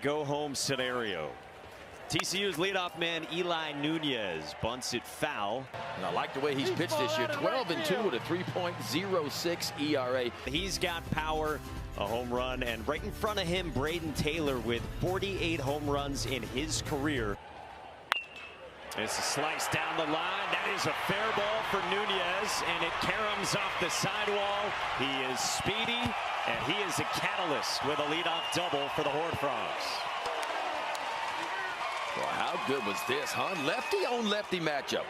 go-home scenario. TCU's leadoff man Eli Nunez bunts it foul. And I like the way he's pitched this year. 12-2 with a 3.06 ERA. He's got power, a home run, and right in front of him, Braden Taylor with 48 home runs in his career. It's a slice down the line. That is a fair ball for Nunez, and it caroms off the sidewall. He is speedy, and he is a catalyst with a leadoff double for the Horned Frogs. Well, how good was this, huh? Lefty on lefty matchup.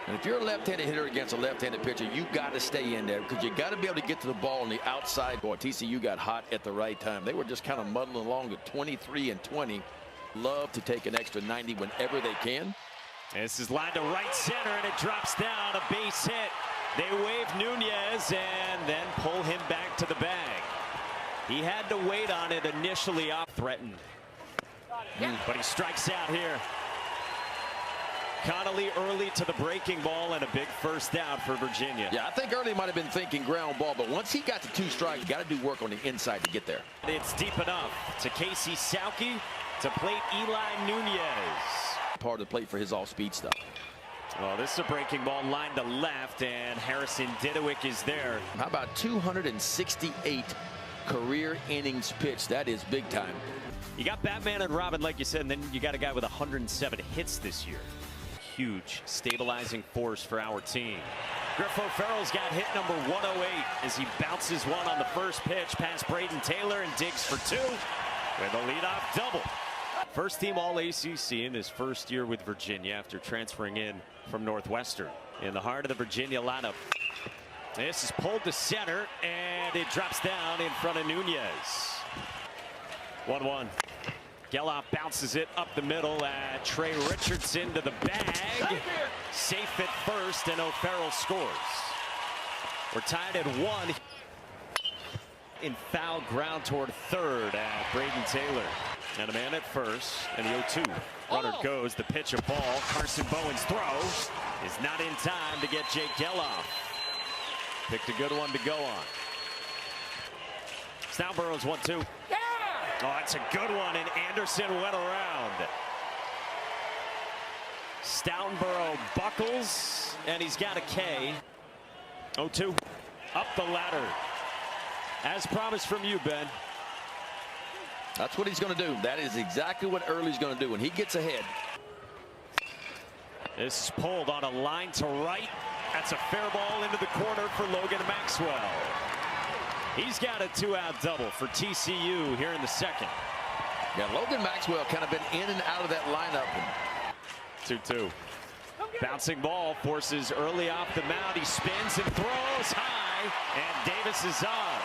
And if you're a left-handed hitter against a left-handed pitcher, you got to stay in there because you got to be able to get to the ball on the outside. Boy, TCU got hot at the right time. They were just kind of muddling along at 23-20. Love to take an extra 90 whenever they can. This is lined to right center, and it drops down, a base hit. They wave Nunez and then pull him back to the bag. He had to wait on it initially, off threatened. But he strikes out here. Connolly early to the breaking ball and a big first down for Virginia. Yeah, I think early might have been thinking ground ball, but once he got to 2 strikes, you got to do work on the inside to get there. It's deep enough to Casey Sauke to plate Eli Nunez. Part of the plate for his all-speed stuff. Well, this is a breaking ball lined to left, and Harrison Didewick is there. How about 268 career innings pitched? That is big time. You got Batman and Robin, like you said, and then you got a guy with 107 hits this year. Huge stabilizing force for our team. Griff O'Farrell's got hit number 108 as he bounces one on the first pitch past Braden Taylor and digs for 2 with a leadoff double. First team All-ACC in his first year with Virginia after transferring in from Northwestern. In the heart of the Virginia lineup. This is pulled to center, and it drops down in front of Nunez. 1-1. Geloff bounces it up the middle at Trey Richardson to the bag. Safe at first, and O'Farrell scores. We're tied at 1. In foul ground toward third at Braden Taylor. And a man at first, and the 0-2. Runner goes, the pitch a ball. Carson Bowen's throw is not in time to get Jake Geloff. Picked a good one to go on. Stoutenborough's 1-2. Yeah! Oh, that's a good one, and Anderson went around. Stoutenborough buckles, and he's got a K. 0-2. Up the ladder. As promised from you, Ben. That's what he's going to do. That is exactly what Early's going to do when he gets ahead. This is pulled on a line to right. That's a fair ball into the corner for Logan Maxwell. He's got a 2-out double for TCU here in the second. Yeah, Logan Maxwell kind of been in and out of that lineup. 2-2. Bouncing ball forces Early off the mound. He spins and throws high, and Davis is on.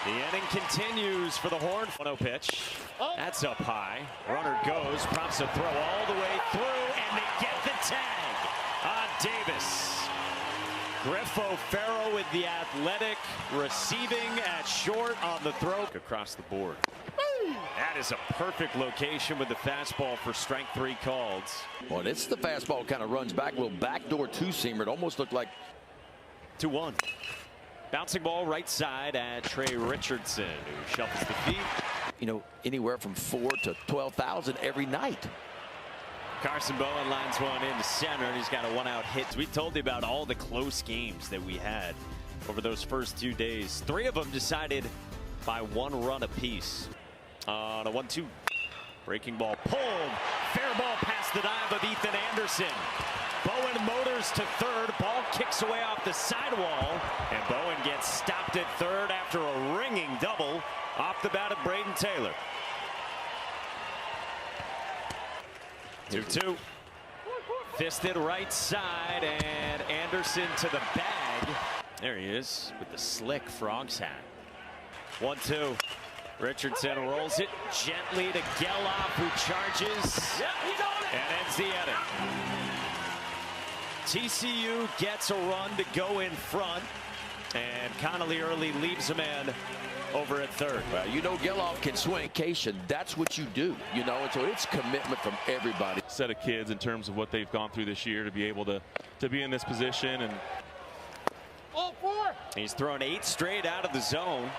The inning continues for the Horned. 1-0 pitch. That's up high. Runner goes, prompts a throw all the way through, and they get the tag on Davis. Griff O'Farrell with the athletic receiving at short on the throw across the board. That is a perfect location with the fastball for strike 3 called. Well, this the fastball kind of runs back, a little backdoor two-seamer. It almost looked like 2-1. Bouncing ball right side at Trey Richardson, who shuffles the feet. You know, anywhere from 4,000 to 12,000 every night. Carson Bowen lines one into center, and he's got a 1-out hit. We told you about all the close games that we had over those first 2 days. 3 of them decided by 1 run apiece. On a 1-2. Breaking ball pulled. Fair ball past the dive of Ethan Anderson. Bowen motors to third. Ball kicks away off the sidewall. And Bowen gets stopped at third after a ringing double off the bat of Braden Taylor. 2-2. Fisted right side, and Anderson to the bag. There he is with the slick Frogs hat. 1-2. Richardson rolls it gently to Geloff, who charges and ends the inning. TCU gets a run to go in front, and Connolly Early leaves a man over at third. Well, you know Geloff can swing. That's what you do, you know, and so it's commitment from everybody. Set of kids in terms of what they've gone through this year to be able to be in this position. And he's thrown 8 straight out of the zone.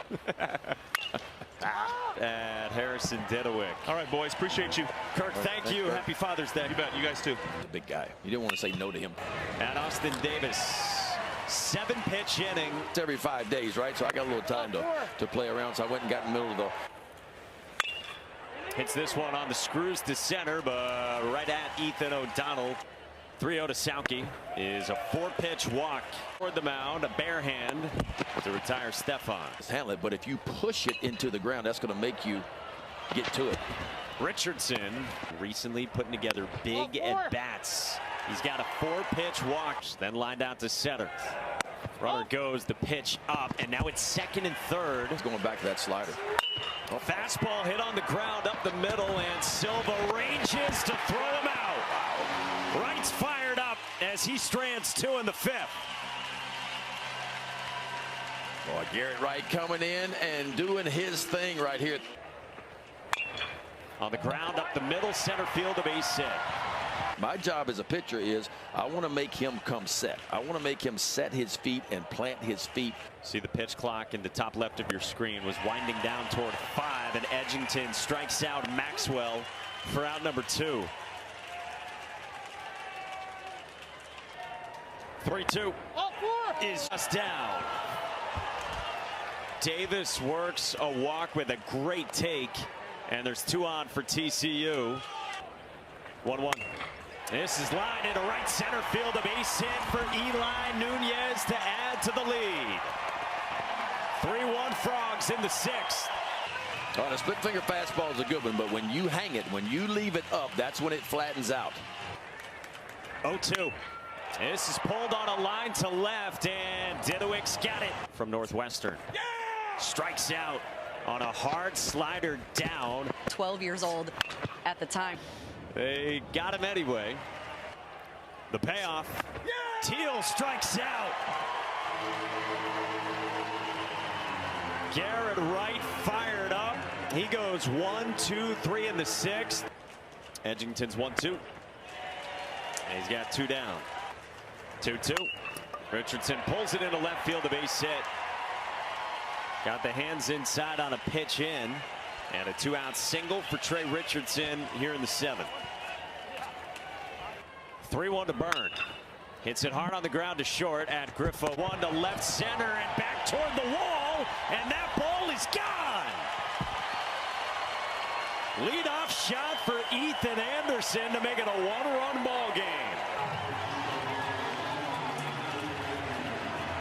At Harrison Didowick. All right, boys. Appreciate you. Kirk, thank you. Kirk. Happy Father's Day. You bet. You guys too. The big guy. You didn't want to say no to him. And Austin Davis. 7-pitch inning. It's every 5 days, right? So I got a little time to play around. So I went and got in the middle of the. Hits this one on the screws to center, but right at Ethan O'Donnell. 3-0 to Sauke is a 4-pitch walk toward the mound, a bare hand to retire Stefan. Handle it, but if you push it into the ground, that's going to make you get to it. Richardson recently putting together big at bats. He's got a 4-pitch walk, then lined out to center. Runner goes the pitch up, and now it's second and third. It's going back to that slider. Fastball hit on the ground up the middle, and Silva ranges to throw him out. Wright's fired up as he strands 2 in the 5th. Boy, Garrett Wright coming in and doing his thing right here. On the ground up the middle, center field, a base hit. My job as a pitcher is I want to make him come set. I want to make him set his feet and plant his feet. See the pitch clock in the top left of your screen was winding down toward 5, and Edgington strikes out Maxwell for out number 2. 3-2 is just down. Davis works a walk with a great take, and there's 2 on for TCU. 1-1. This is lined into right center field, a base hit for Eli Nunez to add to the lead. 3-1 Frogs in the 6th. Oh, the split finger fastball is a good one, but when you hang it, when you leave it up, that's when it flattens out. 0-2. This is pulled on a line to left, and Didowick's got it from Northwestern. Strikes out on a hard slider down. 12 years old at the time. They got him anyway. The payoff. Teal strikes out. Garrett Wright fired up. He goes 1, 2, 3 in the 6th. Edgington's 1-2. And he's got 2 down. 2-2. Richardson pulls it into left field, a base hit. Got the hands inside on a pitch in. And a 2-out single for Trey Richardson here in the 7th. 3-1 to Byrne. Hits it hard on the ground to short at Griffo. 1 to left center and back toward the wall. And that ball is gone. Leadoff shot for Ethan Anderson to make it a 1-run ball game.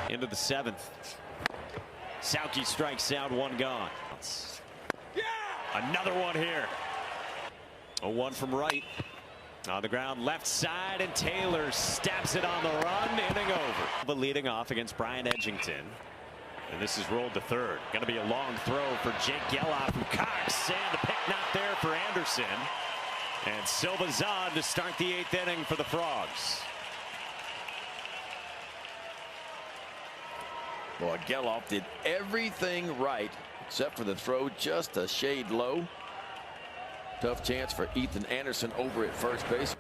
Into the 7th. Sauke strikes out, 1 gone. Another one here. 0-1 from Wright. On the ground left side, and Taylor stabs it on the run. Inning over. But leading off against Brian Edgington. And this is rolled to third. Going to be a long throw for Jake Geloff, who cocks, and the pick not there for Anderson. And Silva's on to start the 8th inning for the Frogs. Boy, Geloff did everything right except for the throw just a shade low. Tough chance for Ethan Anderson over at first base.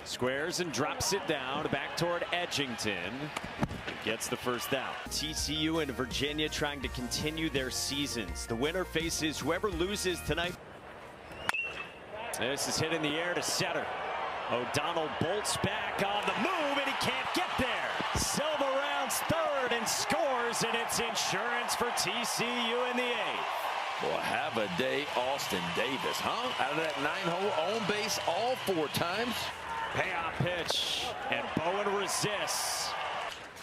Squares and drops it down back toward Edgington. Gets the first out. TCU and Virginia trying to continue their seasons. The winner faces whoever loses tonight. This is hit in the air to center. O'Donnell bolts back on the move, and he can't get there. Silva rounds third and scores, and it's insurance for TCU in the 8th. Boy, have a day, Austin Davis, huh? Out of that 9-hole on base all 4 times. Payoff pitch, and Bowen resists.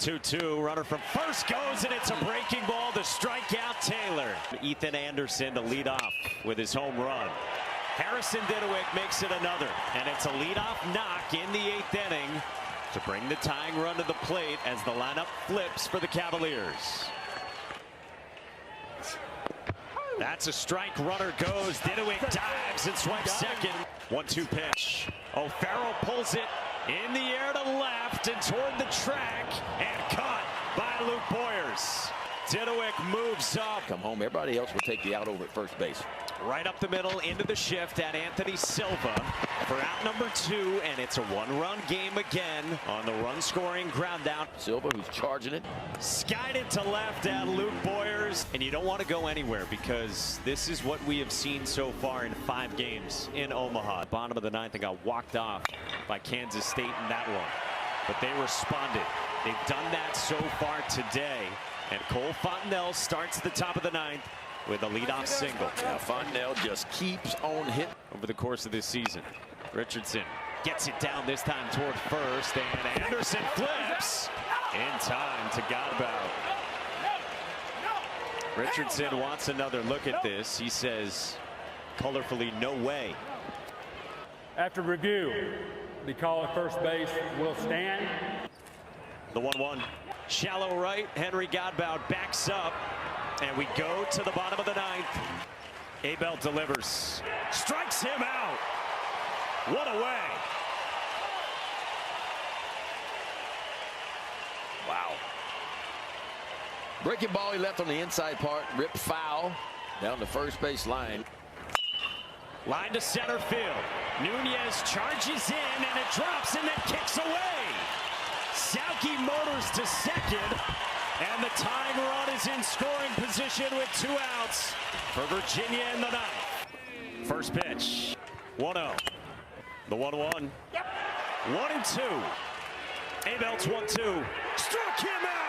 2-2, runner from first goes, and it's a breaking ball to strike out Taylor. Ethan Anderson to lead off with his home run. Harrison Didowick makes it another, and it's a leadoff knock in the 8th inning to bring the tying run to the plate as the lineup flips for the Cavaliers. That's a strike. Runner goes. Didowick dives and swipes second. 1-2 pitch. O'Farrell pulls it in the air to left and toward the track, and caught by Luke Boyers. Didowick moves up. Come home. Everybody else will take the out over at first base. Right up the middle into the shift at Anthony Silva for out number 2, and it's a one-run game again on the run-scoring ground out. Silva, who's charging it. Skied it to left at Luke Boyers, and you don't want to go anywhere because this is what we have seen so far in 5 games in Omaha. Bottom of the 9th, they got walked off by Kansas State in that one, but they responded. They've done that so far today, and Cole Fontenelle starts the top of the 9th with a leadoff single. Now Fontenelle just keeps on hitting over the course of this season. Richardson gets it down this time toward first, and Anderson flips in time to Godbout. Richardson wants another look at this. He says colorfully, no way. After review, the call at first base will stand. The 1-1. Shallow right. Henry Godbout backs up. And we go to the bottom of the 9th. Abel delivers. Strikes him out. What a way. Wow. Breaking ball he left on the inside part. Ripped foul down the first base line. Line to center field. Nunez charges in, and it drops and then kicks away. Sauke motors to second. And the tying run is in scoring position with 2 outs for Virginia in the 9th. First pitch. 1-0. The 1-1. 1-2. Abel's 1-2. Struck him out.